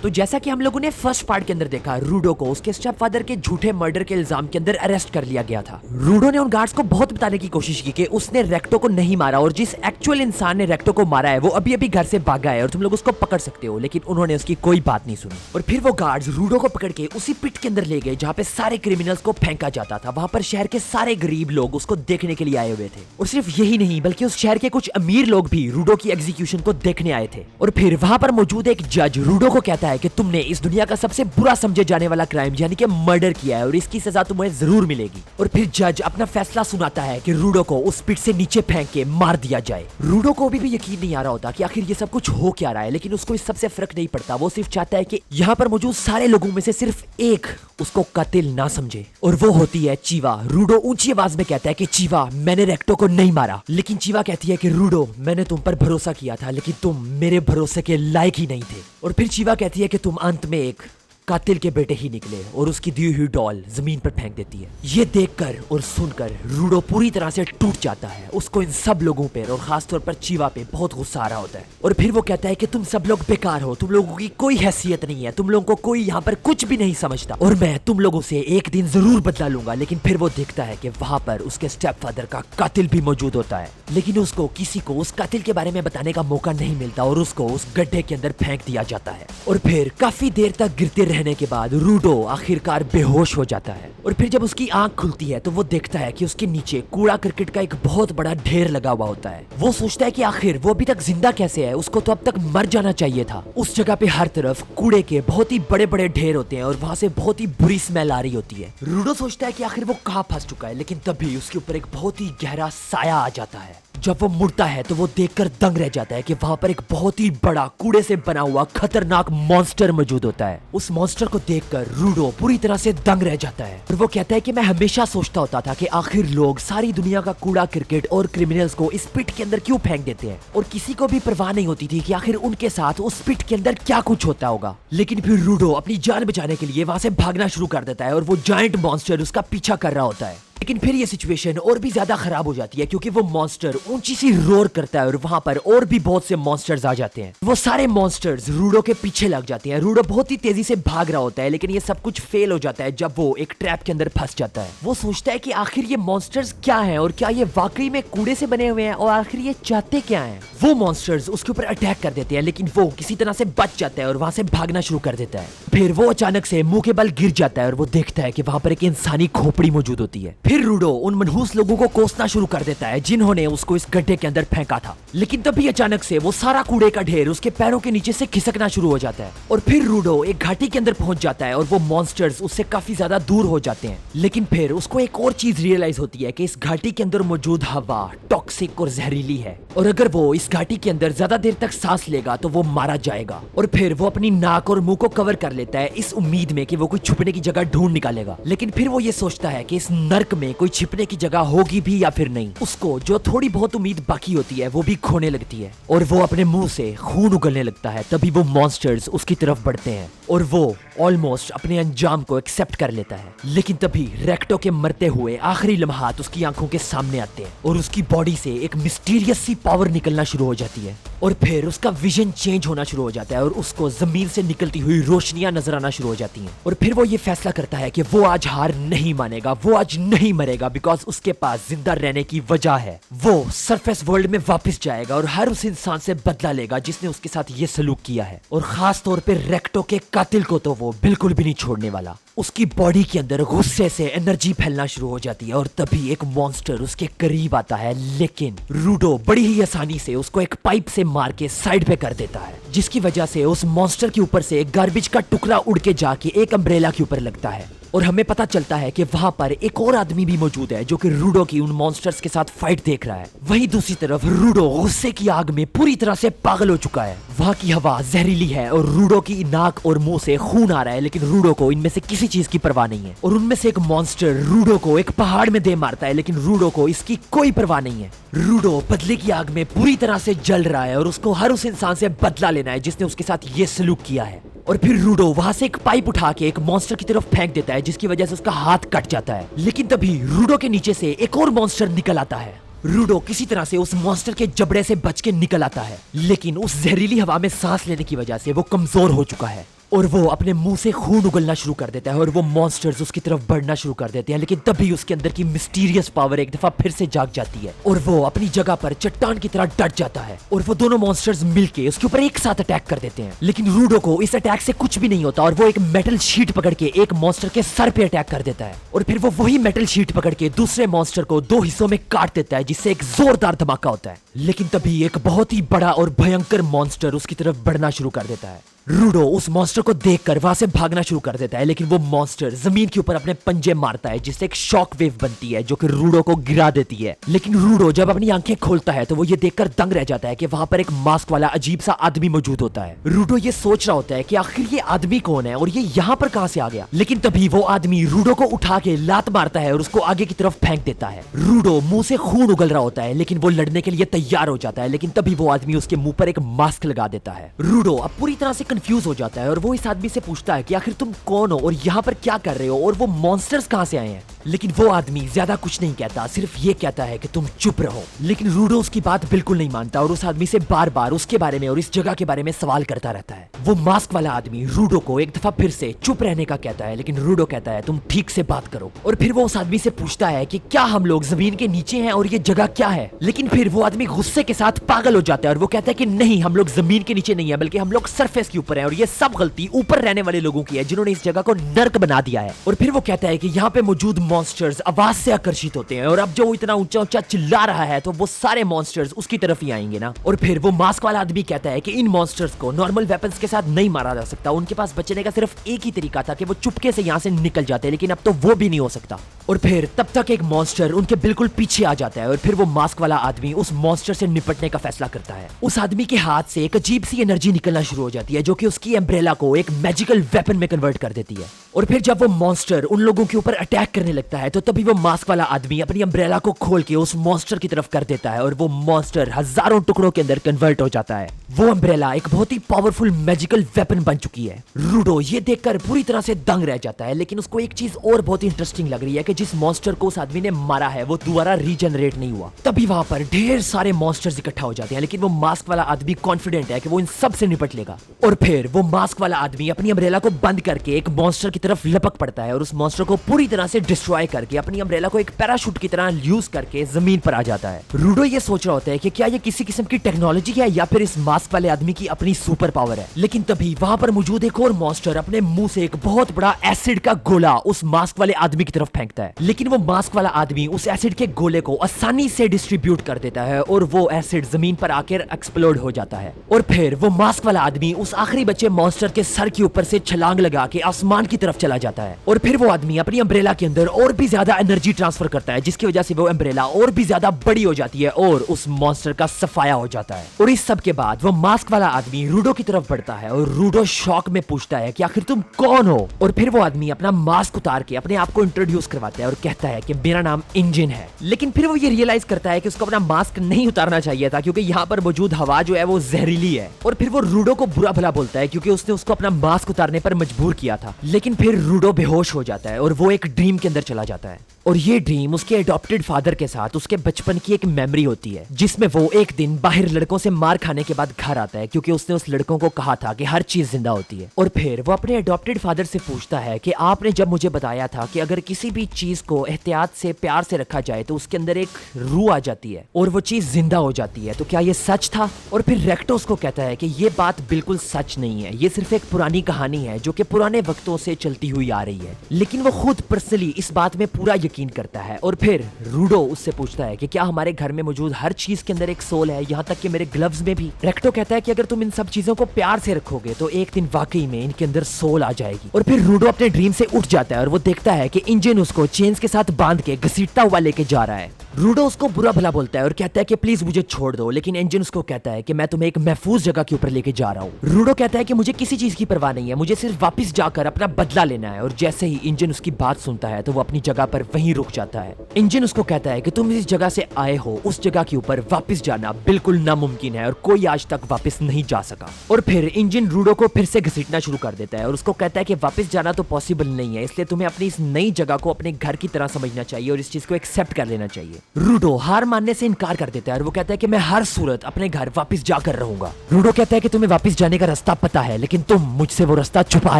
तो जैसा कि हम लोगों ने फर्स्ट पार्ट के अंदर देखा, रूडो को उसके स्टेप फादर के झूठे मर्डर के इल्जाम के अंदर अरेस्ट कर लिया गया था। रूडो ने उन गार्ड्स को बहुत बताने की कोशिश की कि उसने रेक्टो को नहीं मारा और जिस एक्चुअल इंसान ने रेक्टो को मारा है वो अभी अभी घर से भागा है और तुम लोग उसको पकड़ सकते हो, लेकिन उन्होंने उसकी कोई बात नहीं सुनी। और फिर वो गार्ड्स रूडो को पकड़ के उसी पिट के अंदर ले गए जहाँ पे सारे क्रिमिनल्स को फेंका जाता था। वहां पर शहर के सारे गरीब लोग उसको देखने के लिए आए हुए थे और सिर्फ यही नहीं बल्कि उस शहर के कुछ अमीर लोग भी रूडो की एग्जीक्यूशन को देखने आए थे। और फिर वहां पर मौजूद एक जज रूडो को कहता है कि तुमने इस दुनिया का सबसे बुरा समझे जाने वाला क्राइम यानी कि मर्डर किया है और इसकी सजा तुम्हें जरूर मिलेगी। और फिर जज अपना फैसला सुनाता है कि रूडो को उस पिट से नीचे फेंक के मार दिया जाए। रूडो को भी यकीन नहीं आ रहा होता कि आखिर ये सब कुछ हो क्या रहा है, लेकिन उसको इस सबसे फर्क नहीं पड़ता। वो सिर्फ चाहता है कि यहाँ पर मौजूद सारे लोगों में से सिर्फ एक उसको कातिल ना समझे, और वो होती है चीवा। रूडो ऊंची आवाज में कहता है कि चीवा, मैंने रेक्टो को नहीं मारा। लेकिन चीवा कहती है कि रूडो, मैंने तुम पर भरोसा किया था लेकिन तुम मेरे भरोसे के लायक ही नहीं थे। और फिर चीवा कहती है कि तुम अंत में एक कातिल के बेटे ही निकले और उसकी दी हुई डॉल जमीन पर फेंक देती है। ये देखकर और सुनकर रूडो पूरी तरह से टूट जाता है। उसको इन सब लोगों पर और खासतौर पर चीवा पे बहुत गुस्सा आ रहा होता है। और फिर वो कहता है कि तुम सब लोग बेकार हो, तुम लोगों की कोई हैसियत नहीं है, तुम लोगों को कोई यहाँ पर कुछ भी नहीं समझता और मैं तुम लोगों से एक दिन जरूर बदला लूंगा। लेकिन फिर वो देखता है कि वहां पर उसके स्टेप फादर का कातिल भी मौजूद होता है, लेकिन उसको किसी को उस कातिल के बारे में बताने का मौका नहीं मिलता और उसको उस गड्ढे के अंदर फेंक दिया जाता है। और फिर काफी देर तक गिरते रहने के बाद रूडो आखिरकार बेहोश हो जाता है। और फिर जब उसकी आंख खुलती है तो वो देखता है कि उसके नीचे कूड़ा करकट का एक बहुत बड़ा ढेर लगा हुआ होता है। वो सोचता है कि आखिर वो अभी तक जिंदा कैसे है, उसको तो अब तक मर जाना चाहिए था। उस जगह पे हर तरफ कूड़े के बहुत ही बड़े बड़े ढेर होते हैं और वहां से बहुत ही बुरी स्मेल आ रही होती है। रूडो सोचता है कि आखिर वो कहाँ फंस चुका है, लेकिन तभी उसके ऊपर एक बहुत ही गहरा साया आ जाता है। जब वो मुड़ता है तो वो देखकर दंग रह जाता है कि वहां पर एक बहुत ही बड़ा कूड़े से बना हुआ खतरनाक मॉन्स्टर मौजूद होता है। उस मॉन्स्टर को देखकर रूडो पूरी तरह से दंग रह जाता है और वो कहता है कि मैं हमेशा सोचता होता था कि आखिर लोग सारी दुनिया का कूड़ा क्रिकेट और क्रिमिनल्स को इस पिट के अंदर क्यों फेंक देते हैं और किसी को भी परवाह नहीं होती थी कि आखिर उनके साथ उस पिट के अंदर क्या कुछ होता होगा। लेकिन फिर रूडो अपनी जान बचाने के लिए वहां से भागना शुरू कर देता है और वो जायंट मॉन्स्टर उसका पीछा कर रहा होता है। लेकिन फिर ये सिचुएशन और भी ज्यादा खराब हो जाती है क्योंकि वो मॉन्स्टर ऊंची सी रोर करता है और वहां पर और भी बहुत से मॉन्स्टर्स आ जाते हैं। वो सारे मॉन्स्टर्स रूडो के पीछे लग जाते हैं। रूडो बहुत ही तेजी से भाग रहा होता है, लेकिन ये सब कुछ फेल हो जाता है जब वो एक ट्रैप के अंदर फंस जाता है। वो सोचता है कि आखिर ये मॉन्स्टर्स क्या हैं और क्या ये वाकई में कूड़े से बने हुए हैं और आखिर ये चाहते क्या हैं। वो मॉन्स्टर्स उसके ऊपर अटैक कर देते हैं, लेकिन वो किसी तरह से बच जाता है और वहां से भागना शुरू कर देता है। फिर वो अचानक से मुंह के बल गिर जाता है और वो देखता है कि वहां पर एक इंसानी खोपड़ी मौजूद होती है। फिर रूडो उन मनहूस लोगों को कोसना शुरू कर देता है जिन्होंने उसको इस गड्ढे के अंदर फेंका था। लेकिन तभी अचानक से वो सारा कूड़े का ढेर उसके पैरों के नीचे से खिसकना शुरू हो जाता है और फिर रूडो एक घाटी के अंदर पहुंच जाता है और वो मॉन्स्टर्स उससे काफी ज्यादा दूर हो जाते हैं। लेकिन फिर उसको एक और चीज रियलाइज होती है कि इस घाटी के अंदर मौजूद हवा टॉक्सिक और जहरीली है और अगर वो इस घाटी के अंदर ज्यादा देर तक सांस लेगा तो वो मारा जाएगा। और फिर वो अपनी नाक और मुंह को कवर कर लेता है इस उम्मीद में कि वो कोई छुपने की जगह ढूंढ निकालेगा। लेकिन फिर वो ये सोचता है कि इस नर्क में कोई छिपने की जगह होगी भी या फिर नहीं। उसको जो थोड़ी बहुत उम्मीद बाकी होती है वो भी खोने लगती है और वो अपने मुंह से खून उगलने लगता है। तभी वो मॉन्स्टर्स उसकी तरफ बढ़ते हैं और वो ऑलमोस्ट अपने अंजाम को एक्सेप्ट कर लेता है। लेकिन तभी रेक्टो के मरते हुए आखिरी लम्हात उसकी आंखों के सामने आते हैं और उसकी बॉडी से एक मिस्टीरियस सी पावर निकलना शुरू हो जाती है और फिर उसका विजन चेंज होना शुरू हो जाता है और उसको जमीन से निकलती हुई रोशनियां नजर आना शुरू हो जाती हैं। और फिर वो ये फैसला करता है कि वो आज हार नहीं मानेगा, वो आज नहीं मरेगा, बिकॉज उसके पास जिंदा रहने की वजह है। वो सरफेस वर्ल्ड में वापस जाएगा और हर उस इंसान से बदला लेगा जिसने उसके साथ ये सलूक किया है और खास तौर पे रेक्टो के कातिल को तो वो बिल्कुल भी नहीं छोड़ने वाला। उसकी बॉडी के अंदर गुस्से से एनर्जी फैलना शुरू हो जाती है और तभी एक मॉन्स्टर उसके करीब आता है, लेकिन रूडो बड़ी ही आसानी से उसको एक पाइप से मार के साइड पे कर देता है, जिसकी वजह से उस मॉन्स्टर के ऊपर से एक गार्बेज का टुकड़ा उड़ के जाके एक अम्ब्रेला के ऊपर लगता है। और हमें पता चलता है कि वहां पर एक और आदमी भी मौजूद है जो कि रूडो की उन मॉन्स्टर्स के साथ फाइट देख रहा है। वहीं दूसरी तरफ रूडो गुस्से की आग में पूरी तरह से पागल हो चुका है। वहां की हवा जहरीली है और रूडो की नाक और मुंह से खून आ रहा है, लेकिन रूडो को इनमें से किसी चीज की परवाह नहीं है। और उनमें से एक मॉन्स्टर रूडो को एक पहाड़ में दे मारता है, लेकिन रूडो को इसकी कोई परवाह नहीं है। रूडो बदले की आग में पूरी तरह से जल रहा है और उसको हर उस इंसान से बदला लेना है जिसने उसके साथ ये सलूक किया है। और फिर रूडो वहां से एक पाइप उठा के एक मॉन्स्टर की तरफ फेंक देता है, जिसकी वजह से उसका हाथ कट जाता है। लेकिन तभी रूडो के नीचे से एक और मॉन्स्टर निकल आता है। रूडो किसी तरह से उस मॉन्स्टर के जबड़े से बच के निकल आता है, लेकिन उस जहरीली हवा में सांस लेने की वजह से वो कमजोर हो चुका है और वो अपने मुंह से खून उगलना शुरू कर देता है और वो मॉन्स्टर्स उसकी तरफ बढ़ना शुरू कर देते हैं। लेकिन तभी उसके अंदर की मिस्टीरियस पावर एक दफा फिर से जाग जाती है और वो अपनी जगह पर चट्टान की तरह डट जाता है और वो दोनों मॉन्स्टर्स मिलके उसके ऊपर एक साथ अटैक कर देते हैं। लेकिन रूडो को इस अटैक से कुछ भी नहीं होता और वो एक मेटल शीट पकड़ के एक मॉन्स्टर के सर पे अटैक कर देता है और फिर वो वही मेटल शीट पकड़ के दूसरे मॉन्स्टर को दो हिस्सों में काट देता है, जिससे एक जोरदार धमाका होता है। लेकिन तभी एक बहुत ही बड़ा और भयंकर मॉन्स्टर उसकी तरफ बढ़ना शुरू कर देता है। रूडो उस मॉन्स्टर को देखकर वहां से भागना शुरू कर देता है, लेकिन वो मॉन्स्टर जमीन के ऊपर अपने पंजे मारता है, जिससे एक शॉक वेव बनती है जो कि रूडो को गिरा देती है। लेकिन रूडो जब अपनी आंखें खोलता है तो वो ये देखकर दंग रह जाता है कि वहां पर एक मास्क वाला अजीब सा आदमी मौजूद होता है। रूडो ये सोच रहा होता है कि आखिर ये आदमी कौन है और ये यहाँ पर कहां से आ गया। लेकिन तभी वो आदमी रूडो को उठा के लात मारता है और उसको आगे की तरफ फेंक देता है। रूडो मुंह से खून उगल रहा होता है, लेकिन वो लड़ने के लिए तैयार हो जाता है। लेकिन तभी वो आदमी उसके मुंह पर एक मास्क लगा देता है। रूडो अब पूरी तरह से कंफ्यूज हो जाता है और वो इस आदमी से पूछता है कि आखिर तुम कौन हो और यहाँ पर क्या कर रहे हो और वो मॉन्स्टर्स कहाँ से आए हैं। लेकिन वो आदमी ज्यादा कुछ नहीं कहता, सिर्फ ये कहता है कि तुम चुप रहो। लेकिन रूडो उसकी बात बिल्कुल नहीं मानता और उस आदमी से बार बार उसके बारे में और इस जगह के बारे में सवाल करता रहता है। वो मास्क वाला आदमी रूडो को एक दफा फिर से चुप रहने का कहता है, लेकिन रूडो कहता है तुम ठीक से बात करो। और फिर वो उस आदमी से पूछता है कि क्या हम लोग जमीन के नीचे हैं और ये जगह क्या है। लेकिन फिर वो आदमी गुस्से के साथ पागल हो जाता है और वो कहता है कि नहीं, हम लोग जमीन के नीचे नहीं है, बल्कि हम लोग सरफेस के ऊपर है और ये सब गलती ऊपर रहने वाले लोगों की है जिन्होंने इस जगह को नर्क बना दिया है। और फिर वो कहता है कि यहाँ पे मौजूद मॉन्स्टर्स आवाज से आकर्षित होते हैं और अब जो इतना ऊंचा ऊंचा चिल्ला रहा है तो वो सारे मॉन्स्टर्स उसकी तरफ ही आएंगे ना। और फिर वो मास्क वाला आदमी कहता है कि इन मॉन्स्टर्स को नॉर्मल वेपन्स के साथ नहीं मारा जा सकता, उनके पास बचने का सिर्फ एक ही तरीका था कि वो चुपके से यहाँ से निकल जाते, लेकिन अब तो वो भी नहीं हो सकता। और फिर तब तक एक मॉन्स्टर उनके बिल्कुल पीछे आ जाता है और फिर वो मास्क वाला आदमी उस मॉन्स्टर से निपटने का फैसला करता है। उस आदमी के हाथ से एक अजीब सी एनर्जी निकलना शुरू हो जाती है जो कि उसकी अम्ब्रेला को एक मैजिकल वेपन में कन्वर्ट कर देती है। और फिर जब वो मॉन्स्टर उन लोगों के ऊपर अटैक करने लगता है तो तभी वो मास्क वाला आदमी अपनी अम्ब्रेला को खोल के उस मॉन्स्टर की तरफ कर देता है और वो मॉन्स्टर हजारों टुकड़ों के अंदर कन्वर्ट हो जाता है। वो अम्ब्रेला एक बहुत ही पावरफुल मैजिकल वेपन बन चुकी है। रूडो ये देखकर पूरी तरह से दंग रह जाता है, लेकिन उसको एक चीज और बहुत ही इंटरेस्टिंग लग रही है कि जिस मॉन्स्टर को उस आदमी ने मारा है वो दोबारा रीजनरेट नहीं हुआ। तभी वहां पर ढेर सारे मॉन्स्टर्स इकट्ठा हो जाते हैं, लेकिन वो मास्क वाला आदमी कॉन्फिडेंट है कि वो इन सब से निपट लेगा। और फिर वो मास्क वाला आदमी अपनी अम्ब्रेला को बंद करके एक मॉन्स्टर की तरफ लपक पड़ता है और उस मॉन्स्टर को पूरी तरह से डिस्ट्रॉय करके अपनी अम्ब्रेला को एक पैराशूट की तरह यूज करके जमीन पर आ जाता है। रूडो ये सोच रहा होता है कि क्या ये किसी किस्म की टेक्नोलॉजी है या फिर इस मास्क वाले आदमी की अपनी सुपर पावर है। लेकिन तभी वहां पर मौजूद एक और मॉन्स्टर अपने मुंह से एक बहुत बड़ा एसिड का गोला उस मास्क वाले आदमी की तरफ फेंकता है, लेकिन वो मास्क वाला आदमी उस एसिड के गोले को आसानी से डिस्ट्रीब्यूट कर देता है और वो एसिड जमीन पर आकर एक्सप्लोड हो जाता है। और फिर वो मास्क वाला आदमी उस आखिरी बचे मॉन्स्टर के सर के ऊपर से छलांग लगा के आसमान की तरफ चला जाता है। और फिर वो आदमी अपनी अम्ब्रेला के अंदर और भी ज्यादा एनर्जी ट्रांसफर करता है, जिसकी वजह से वो अम्ब्रेला और भी ज्यादा बड़ी हो जाती है और उस मॉन्स्टर का सफाया हो जाता है। और इस सब के बाद वो मास्क वाला आदमी रूडो की तरफ बढ़ता है और रूडो शॉक में पूछता है कि आखिर तुम कौन हो। और फिर वो आदमी अपना मास्क उतार के अपने आप को इंट्रोड्यूस करवाता है और कहता है कि मेरा नाम इंजन है। लेकिन फिर वो ये रियलाइज करता है कि उसको अपना मास्क नहीं उतारना चाहिए था, क्योंकि यहाँ पर मौजूद हवा जो है वो जहरीली है। और फिर वो रूडो को बुरा भला बोलता है क्योंकि उसने उसको अपना मास्क उतारने पर मजबूर किया था। लेकिन फिर रूडो बेहोश हो जाता है और वो एक ड्रीम के अंदर चला जाता है। और ये ड्रीम उसके अडॉप्टेड फादर के साथ उसके बचपन की एक मेमोरी होती है, जिसमें वो एक दिन बाहर लड़कों से मार खाने के बाद घर आता है क्योंकि उसने उस लड़कों को कहा था कि हर चीज जिंदा होती है। और फिर वो अपने अडॉप्टेड फादर से पूछता है कि आपने जब मुझे बताया था कि अगर किसी भी चीज को एहतियात से प्यार से रखा जाए तो उसके अंदर एक रूह आ जाती है और वो चीज जिंदा हो जाती है, तो क्या ये सच था? और फिर रेक्टो उसको कहता है कि ये बात बिल्कुल सच नहीं है, ये सिर्फ एक पुरानी कहानी है जो कि पुराने वक्तों से चलती हुई आ रही है। लेकिन वो खुद पर्सनली इस बात में पूरा यकीन करता है। और फिर रूडो उससे पूछता है कि क्या हमारे घर में मौजूद हर चीज के अंदर एक सोल है, यहाँ तक कि मेरे ग्लव्स में भी? रेक्टो कहता है कि अगर तुम इन सब चीजों को प्यार से रखोगे तो एक दिन वाकई में इनके अंदर सोल आ जाएगी। और फिर रूडो अपने ड्रीम से उठ जाता है और वो देखता है कि इंजन उसको चेन्स के साथ बांध के घसीटता हुआ लेके जा रहा है। रूडो उसको बुरा भला बोलता है और कहता है कि प्लीज मुझे छोड़ दो, लेकिन इंजन उसको कहता है कि मैं तुम्हें एक महफूज जगह के ऊपर लेके जा रहा हूँ। रूडो कहता है कि मुझे किसी चीज की परवाह नहीं है, मुझे सिर्फ वापस जाकर अपना बदला लेना है। और जैसे ही इंजन उसकी बात सुनता है तो वो अपनी जगह पर वहीं रुक जाता है। इंजन उसको कहता है कि तुम इस जगह से आए हो, उस जगह के ऊपर वापस जाना बिल्कुल नामुमकिन है और कोई आज तक वापस नहीं जा सका। और फिर इंजन रूडो को फिर से घसीटना शुरू कर देता है और उसको कहता है कि वापस जाना तो पॉसिबल नहीं है, इसलिए तुम्हें अपनी इस नई जगह को अपने घर की तरह समझना चाहिए और इस चीज को एक्सेप्ट कर लेना चाहिए। रूडो हार मानने से इनकार कर देता है और वो कहता है कि मैं हर सूरत अपने घर वापस जाकर रहूंगा। रूडो कहता है कि तुम्हें वापस जाने का रास्ता पता है, लेकिन तुम मुझसे वो रास्ता छुपा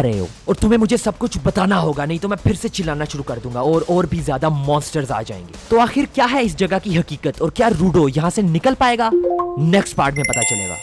रहे हो और तुम्हें मुझे सब कुछ बताना होगा, नहीं तो मैं फिर से चिल्लाना शुरू कर दूंगा और भी ज्यादा मॉन्स्टर्स आ जाएंगे। तो आखिर क्या है इस जगह की हकीकत और क्या रूडो यहाँ से निकल पाएगा? नेक्स्ट पार्ट में पता चलेगा।